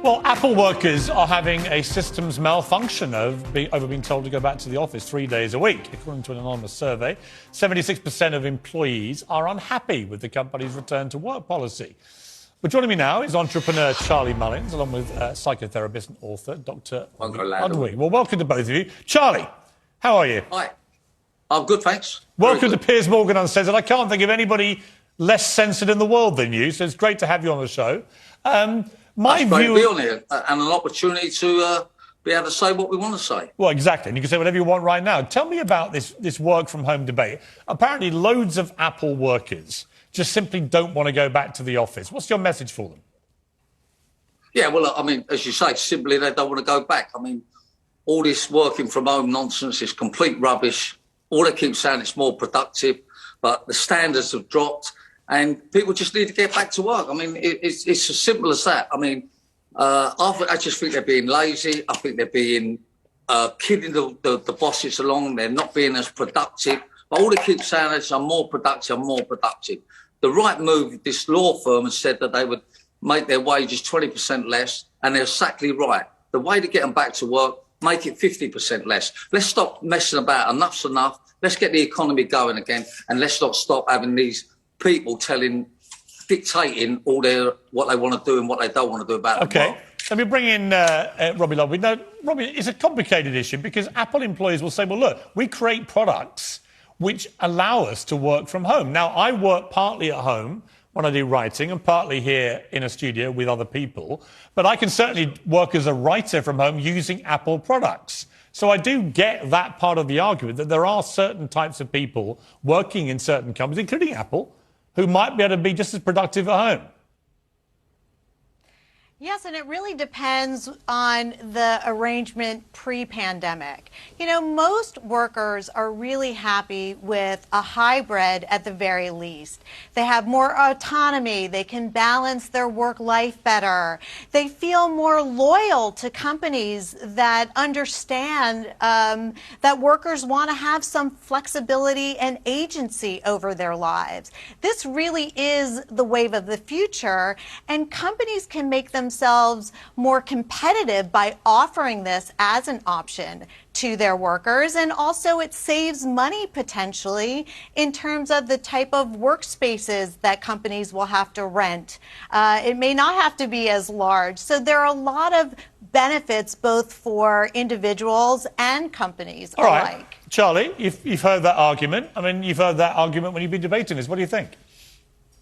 Well, Apple workers are having a systems malfunction over being told to go back to the office 3 days a week. According to an anonymous survey, 76% of employees are unhappy with the company's return to work policy. But joining me now is entrepreneur Charlie Mullins, along with psychotherapist and author Dr. Ludwig. Well, welcome to both of you. Charlie, how are you? Hi. I'm good, thanks. Welcome to Piers Uncensored. I can't think of anybody less censored in the world than you, so it's great to have you on the show. My view to be on here and an opportunity to be able to say what we want to say. Well, exactly, and you can say whatever you want right now. Tell me about this work from home debate. Apparently, loads of Apple workers just simply don't want to go back to the office. What's your message for them? Yeah, well, I mean, as you say, simply they don't want to go back. I mean, all this working from home nonsense is complete rubbish. All they keep saying it's more productive, but the standards have dropped. And people just need to get back to work. I mean, it's as simple as that. I mean, I just think they're being lazy. I think they're being kidding the bosses along. They're not being as productive. But all they keep saying is, I'm more productive, I'm more productive. The right move, this law firm has said that they would make their wages 20% less, and they're exactly right. The way to get them back to work, make it 50% less. Let's stop messing about. Enough's enough. Let's get the economy going again, and let's not stop having these people dictating what they want to do and what they don't want to do about it. Okay, let me bring in Robi Ludwig. Now, Robi, it's a complicated issue because Apple employees will say, well, look, we create products which allow us to work from home. Now, I work partly at home when I do writing and partly here in a studio with other people, but I can certainly work as a writer from home using Apple products. So I do get that part of the argument that there are certain types of people working in certain companies, including Apple, who might be able to be just as productive at home. Yes, and it really depends on the arrangement pre-pandemic. You know, most workers are really happy with a hybrid at the very least. They have more autonomy. They can balance their work life better. They feel more loyal to companies that understand that workers want to have some flexibility and agency over their lives. This really is the wave of the future, and companies can make themselves more competitive by offering this as an option to their workers, and also it saves money potentially in terms of the type of workspaces that companies will have to rent. It may not have to be as large, so there are a lot of benefits both for individuals and companies alike. All right, Charlie, you've heard that argument. I mean, you've heard that argument when you've been debating this. What do you think?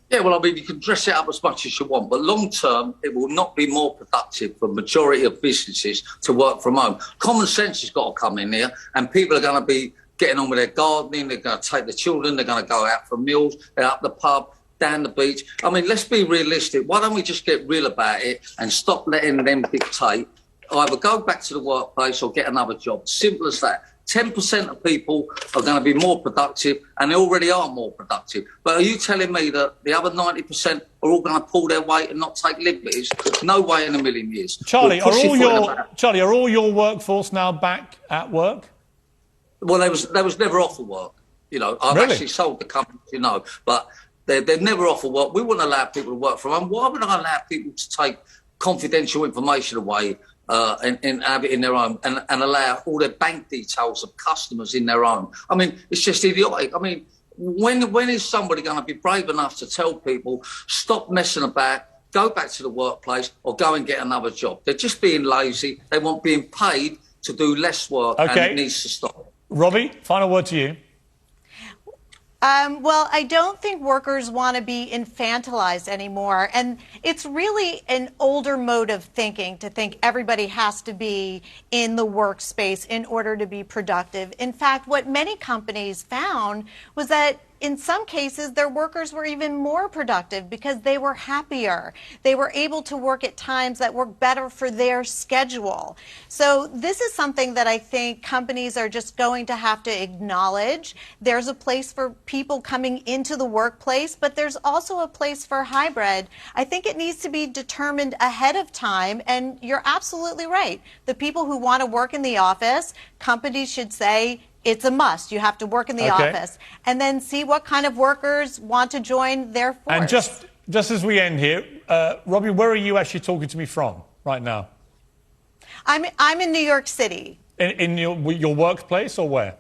Yeah, well, I mean, you can dress it up as much as you want, but long term, it will not be more productive for the majority of businesses to work from home. Common sense has got to come in here, and people are going to be getting on with their gardening. They're going to take the children. They're going to go out for meals. They're up the pub, down the beach. I mean, let's be realistic. Why don't we just get real about it and stop letting them dictate? Either go back to the workplace or get another job. Simple as that. 10% of people are going to be more productive, and they already are more productive. But are you telling me that the other 90% are all going to pull their weight and not take liberties? No way in a million years. Charlie, are all your workforce now back at work? Well, they was never off of work. You know, I've actually sold the company, you know, but they're never off of work. We wouldn't allow people to work from home. Why would I allow people to take confidential information away and have it in their own, and allow all their bank details of customers in their own? I mean, it's just idiotic. I mean, when is somebody going to be brave enough to tell people, stop messing about, go back to the workplace or go and get another job? They're just being lazy. They want being paid to do less work, and it needs to stop. Robi, final word to you. Well, I don't think workers want to be infantilized anymore. And it's really an older mode of thinking to think everybody has to be in the workspace in order to be productive. In fact, what many companies found was that in some cases, their workers were even more productive because they were happier. They were able to work at times that worked better for their schedule. So this is something that I think companies are just going to have to acknowledge. There's a place for people coming into the workplace, but there's also a place for hybrid. I think it needs to be determined ahead of time, and you're absolutely right. The people who want to work in the office, companies should say, it's a must. You have to work in the office, and then see what kind of workers want to join their force. And just as we end here, Robi, where are you actually talking to me from? right now? I'm in New York City. In your workplace or where?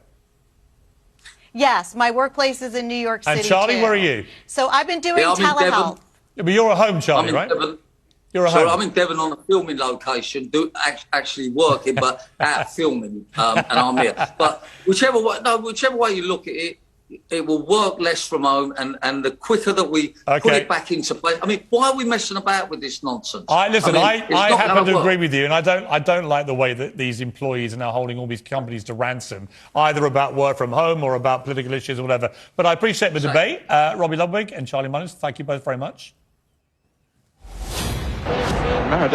Yes, my workplace is in New York City. And Charlie, too. where are you? So I've been doing I'm in Devon. telehealth. Yeah, but you're at home, Charlie, right? Devon. You're at So home. I'm in Devon on a filming location, actually working, but out filming, and I'm here. But whichever way you look at it, it will work less from home, and the quicker that we put it back into place. I mean, why are we messing about with this nonsense? I happen to agree work. with you, and I don't like the way that these employees are now holding all these companies to ransom, either about work from home or about political issues or whatever. But I appreciate the debate. Robi Ludwig and Charlie Mullins, thank you both very much. Maradona